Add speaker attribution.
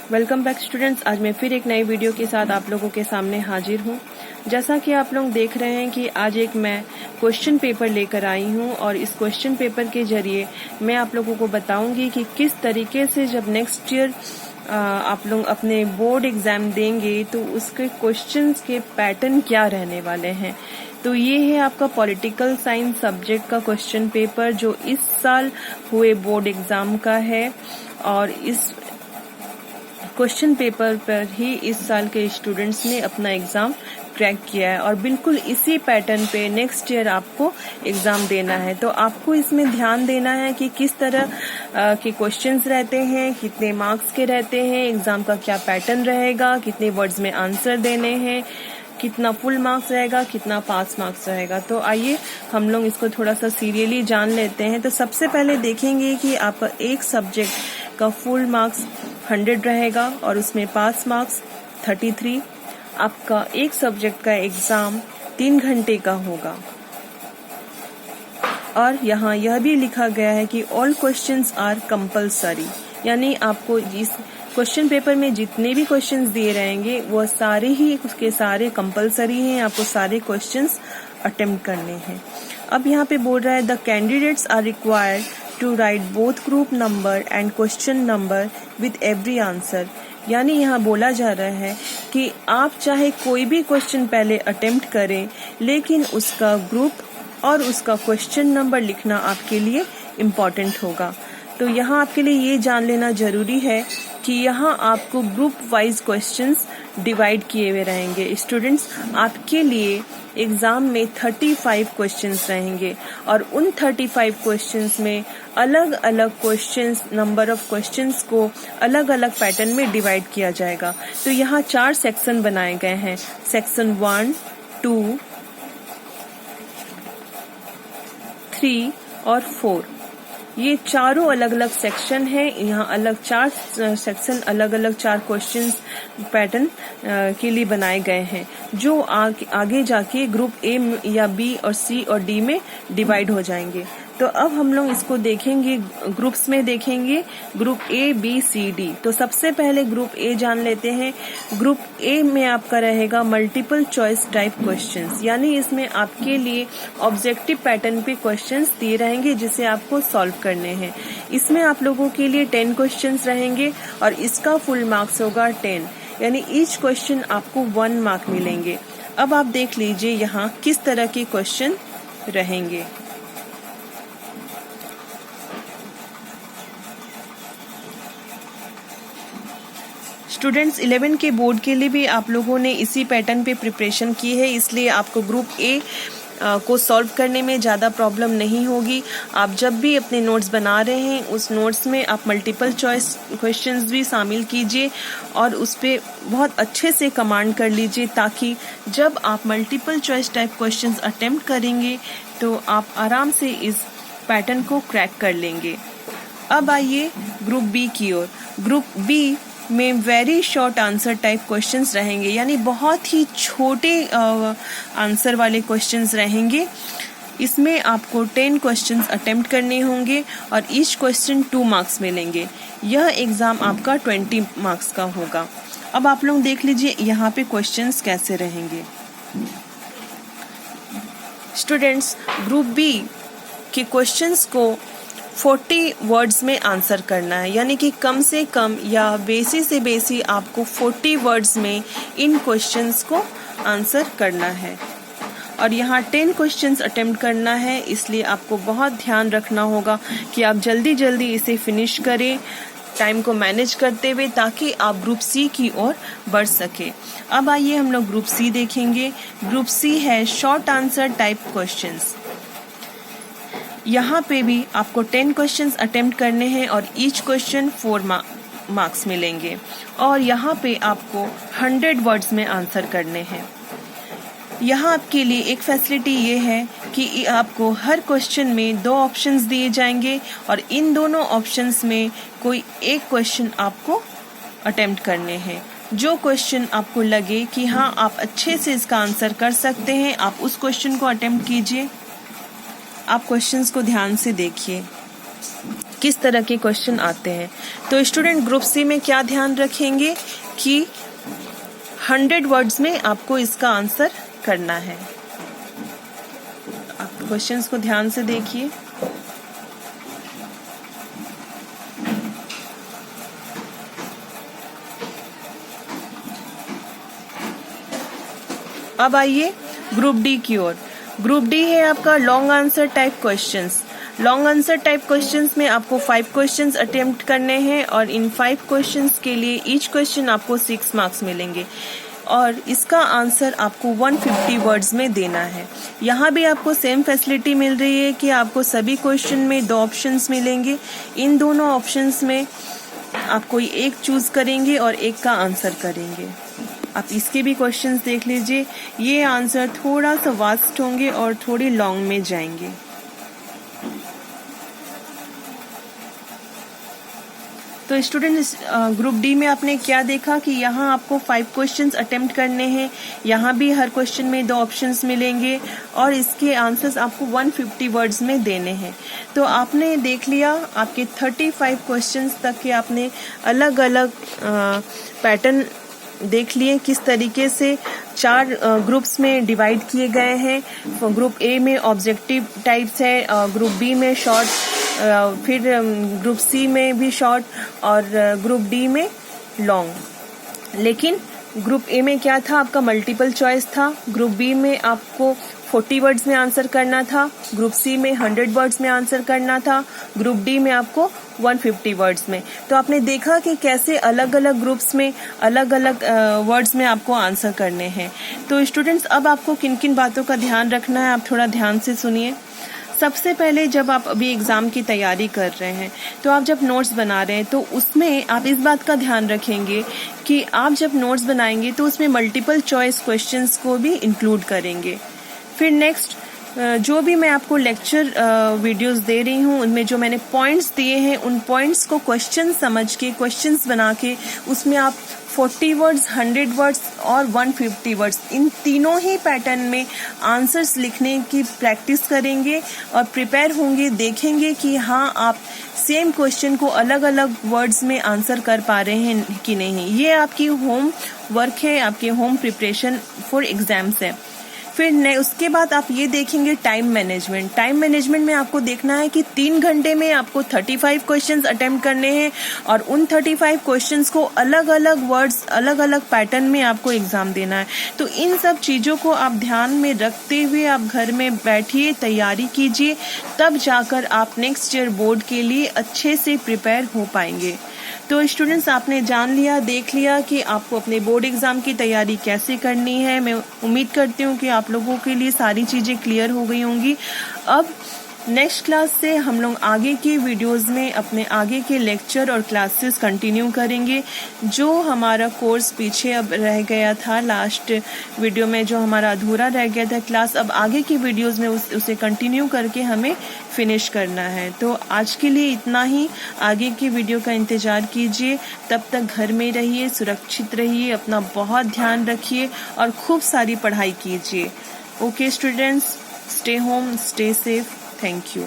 Speaker 1: Welcome back students. आज मैं फिर एक नई वीडियो के साथ आप लोगों के सामने हाजिर हूँ। जैसा कि आप लोग देख रहे हैं कि आज एक मैं क्वेश्चन पेपर लेकर आई हूँ और इस क्वेश्चन पेपर के जरिए मैं आप लोगों को बताऊंगी कि किस तरीके से जब नेक्स्ट ईयर आप लोग अपने बोर्ड एग्जाम देंगे तो उसके क्वेश्चंस के पैटर्न क्या रहने वाले हैं। तो ये है आपका पॉलिटिकल साइंस सब्जेक्ट का क्वेश्चन पेपर जो इस साल हुए बोर्ड एग्जाम का है और इस क्वेश्चन पेपर पर ही इस साल के स्टूडेंट्स ने अपना एग्जाम क्रैक किया है और बिल्कुल इसी पैटर्न पे नेक्स्ट ईयर आपको एग्जाम देना है। तो आपको इसमें ध्यान देना है कि किस तरह के क्वेश्चंस रहते हैं, कितने मार्क्स के रहते हैं, एग्जाम का क्या पैटर्न रहेगा, कितने वर्ड्स में आंसर देने हैं, कितना फुल मार्क्स रहेगा, कितना पास मार्क्स रहेगा। तो आइए हम लोग इसको थोड़ा सा सीरियली जान लेते हैं। तो सबसे पहले देखेंगे कि आपका एक सब्जेक्ट का फुल मार्क्स 100 रहेगा और उसमें पास मार्क्स 33। आपका एक सब्जेक्ट का एग्जाम 3 घंटे का होगा और यहाँ यह भी लिखा गया है कि ऑल क्वेश्चंस आर कंपलसरी, यानी आपको इस क्वेश्चन पेपर में जितने भी क्वेश्चंस दिए रहेंगे वो सारे ही उसके सारे कंपलसरी हैं, आपको सारे क्वेश्चंस अटेम्प्ट करने हैं। अब यहाँ पे बोल रहा है the candidates are required to write both group number and question number with every answer, यानी यहाँ बोला जा रहा है कि आप चाहे कोई भी क्वेश्चन पहले अटेम्प्ट करें लेकिन उसका ग्रुप और उसका क्वेश्चन नंबर लिखना आपके लिए इम्पॉर्टेंट होगा। तो यहाँ आपके लिए ये जान लेना जरूरी है कि यहाँ आपको ग्रुप वाइज क्वेश्चंस डिवाइड किए हुए रहेंगे। स्टूडेंट्स, आपके लिए एग्जाम में 35 क्वेश्चंस रहेंगे और उन 35 क्वेश्चंस में अलग अलग क्वेश्चंस, नंबर ऑफ क्वेश्चंस को अलग अलग पैटर्न में डिवाइड किया जाएगा। तो यहाँ 4 सेक्शन बनाए गए हैं, सेक्शन 1, 2, 3 और 4। ये चारों अलग अलग सेक्शन है। यहाँ अलग 4 सेक्शन अलग अलग 4 क्वेश्चंस पैटर्न के लिए बनाए गए हैं जो आगे जाके ग्रुप ए या बी और सी और डी में डिवाइड हो जाएंगे। तो अब हम लोग इसको देखेंगे, ग्रुप्स में देखेंगे, group A B C D. तो सबसे पहले ग्रुप ए जान लेते हैं। ग्रुप ए में आपका रहेगा मल्टीपल चॉइस टाइप क्वेश्चंस, यानी इसमें आपके लिए ऑब्जेक्टिव पैटर्न पे क्वेश्चंस दिए रहेंगे जिसे आपको सॉल्व करने हैं। इसमें आप लोगों के लिए 10 क्वेश्चंस रहेंगे और इसका फुल मार्क्स होगा 10, यानी ईच क्वेश्चन आपको 1 मार्क मिलेंगे। अब आप देख लीजिए यहाँ किस तरह के क्वेश्चन रहेंगे। स्टूडेंट्स, 11 के बोर्ड के लिए भी आप लोगों ने इसी पैटर्न पे प्रिपरेशन की है, इसलिए आपको ग्रुप ए को सॉल्व करने में ज़्यादा प्रॉब्लम नहीं होगी। आप जब भी अपने नोट्स बना रहे हैं उस नोट्स में आप मल्टीपल चॉइस क्वेश्चंस भी शामिल कीजिए और उस पर बहुत अच्छे से कमांड कर लीजिए ताकि जब आप multiple choice type questions attempt करेंगे तो आप आराम से इस पैटर्न को क्रैक कर लेंगे। अब आइए ग्रुप बी की ओर। ग्रुप बी में very short answer type questions रहेंगे, यानी बहुत ही छोटे आंसर वाले क्वेश्चंस रहेंगे। इसमें आपको 10 क्वेश्चंस अटेम्प्ट करने होंगे और ईच क्वेश्चन 2 मार्क्स मिलेंगे। यह एग्जाम आपका 20 मार्क्स का होगा। अब आप लोग देख लीजिए यहाँ पे क्वेश्चंस कैसे रहेंगे। स्टूडेंट्स, ग्रुप बी के क्वेश्चंस को 40 वर्ड्स में आंसर करना है, यानी कि कम से कम या बेसी से बेसी आपको 40 वर्ड्स में इन क्वेश्चंस को आंसर करना है और यहाँ 10 क्वेश्चंस अटेम्प्ट करना है, इसलिए आपको बहुत ध्यान रखना होगा कि आप जल्दी जल्दी इसे फिनिश करें टाइम को मैनेज करते हुए ताकि आप ग्रुप सी की ओर बढ़ सके। अब आइए हम लोग ग्रुप सी देखेंगे। ग्रुप सी है शॉर्ट आंसर टाइप क्वेश्चंस। यहाँ पे भी आपको 10 क्वेश्चंस अटेम्प्ट करने हैं और ईच क्वेश्चन 4 मार्क्स मिलेंगे और यहाँ पे आपको 100 वर्ड्स में आंसर करने हैं। यहाँ आपके लिए एक फैसिलिटी ये है कि आपको हर क्वेश्चन में 2 ऑप्शंस दिए जाएंगे और इन दोनों ऑप्शंस में कोई एक क्वेश्चन आपको अटेम्प्ट करने हैं। जो क्वेश्चन आपको लगे कि हाँ आप अच्छे से इसका आंसर कर सकते हैं, आप उस क्वेश्चन को अटेम्प्ट कीजिए। आप क्वेश्चंस को ध्यान से देखिए। किस तरह के क्वेश्चन आते हैं। तो स्टूडेंट ग्रुप सी में क्या ध्यान रखेंगे कि 100 वर्ड्स में आपको इसका आंसर करना है। आप क्वेश्चंस को ध्यान से देखिए। अब आइए ग्रुप डी की ओर। ग्रुप डी है आपका long answer type questions. Long answer type questions में आपको 5 क्वेश्चंस अटेम्प्ट करने हैं और इन 5 क्वेश्चंस के लिए ईच क्वेश्चन आपको 6 मार्क्स मिलेंगे और इसका आंसर आपको 150 वर्ड्स में देना है। यहाँ भी आपको सेम फैसिलिटी मिल रही है कि आपको सभी क्वेश्चन में 2 ऑप्शंस मिलेंगे। इन दोनों ऑप्शंस में आप कोई एक चूज करेंगे और एक का आंसर करेंगे। आप इसके भी क्वेश्चंस देख लीजिए। ये आंसर थोड़ा सा वास्ट होंगे और थोड़ी लॉन्ग में जाएंगे। तो स्टूडेंट ग्रुप डी में आपने क्या देखा कि यहाँ आपको 5 क्वेश्चंस अटेम्प्ट करने हैं। यहाँ भी हर क्वेश्चन में 2 ऑप्शंस मिलेंगे और इसके आंसर्स आपको 150 वर्ड्स में देने हैं। तो आपने देख लिया आपके 35 क्वेश्चंस तक के आपने अलग अलग पैटर्न देख लिए, किस तरीके से 4 ग्रुप्स में डिवाइड किए गए हैं। ग्रुप ए में ऑब्जेक्टिव टाइप्स है, ग्रुप बी में शॉर्ट, फिर ग्रुप सी में भी शॉर्ट और ग्रुप डी में लॉन्ग। लेकिन ग्रुप ए में क्या था, आपका मल्टीपल चॉइस था। ग्रुप बी में आपको 40 वर्ड्स में आंसर करना था। ग्रुप सी में 100 वर्ड्स में आंसर करना था। ग्रुप डी में आपको 150 वर्ड्स में। तो आपने देखा कि कैसे अलग अलग ग्रुप्स में अलग अलग वर्ड्स में आपको आंसर करने हैं। तो स्टूडेंट्स अब आपको किन किन बातों का ध्यान रखना है, आप थोड़ा ध्यान से सुनिए। सबसे पहले जब आप अभी एग्जाम की तैयारी कर रहे हैं तो आप जब नोट्स बना रहे हैं तो उसमें आप इस बात का ध्यान रखेंगे कि आप जब नोट्स बनाएंगे तो उसमें मल्टीपल चॉइस क्वेश्चंस को भी इंक्लूड करेंगे। फिर नेक्स्ट जो भी मैं आपको लेक्चर वीडियोस दे रही हूँ उनमें जो मैंने पॉइंट्स दिए हैं उन पॉइंट्स को क्वेश्चन समझ के क्वेश्चंस बना के उसमें आप 40 वर्ड्स, 100 वर्ड्स और 150 वर्ड्स इन तीनों ही पैटर्न में आंसर्स लिखने की प्रैक्टिस करेंगे और प्रिपेयर होंगे, देखेंगे कि हाँ आप सेम क्वेश्चन को अलग अलग वर्ड्स में आंसर कर पा रहे हैं कि नहीं। ये आपकी होम वर्क है, आपके होम प्रिपरेशन फॉर एग्जाम्स है। फिर उसके बाद आप ये देखेंगे टाइम मैनेजमेंट। टाइम मैनेजमेंट में आपको देखना है कि 3 घंटे में आपको 35 क्वेश्चंस अटेम्प्ट करने हैं और उन 35 क्वेश्चंस को अलग अलग वर्ड्स, अलग अलग पैटर्न में आपको एग्जाम देना है। तो इन सब चीज़ों को आप ध्यान में रखते हुए आप घर में बैठिए, तैयारी कीजिए, तब जाकर आप नेक्स्ट ईयर बोर्ड के लिए अच्छे से प्रिपेयर हो पाएंगे। तो स्टूडेंट्स आपने जान लिया, देख लिया कि आपको अपने बोर्ड एग्जाम की तैयारी कैसे करनी है। मैं उम्मीद करती हूँ कि आप लोगों के लिए सारी चीज़ें क्लियर हो गई होंगी। अब नेक्स्ट क्लास से हम लोग आगे की वीडियोस में अपने आगे के लेक्चर और क्लासेस कंटिन्यू करेंगे। जो हमारा कोर्स पीछे अब रह गया था, लास्ट वीडियो में जो हमारा अधूरा रह गया था क्लास, अब आगे की वीडियोस में उसे कंटिन्यू करके हमें फिनिश करना है। तो आज के लिए इतना ही। आगे की वीडियो का इंतज़ार कीजिए। तब तक घर में रहिए, सुरक्षित रहिए, अपना बहुत ध्यान रखिए और खूब सारी पढ़ाई कीजिए। Okay students, stay home, stay safe. Thank you.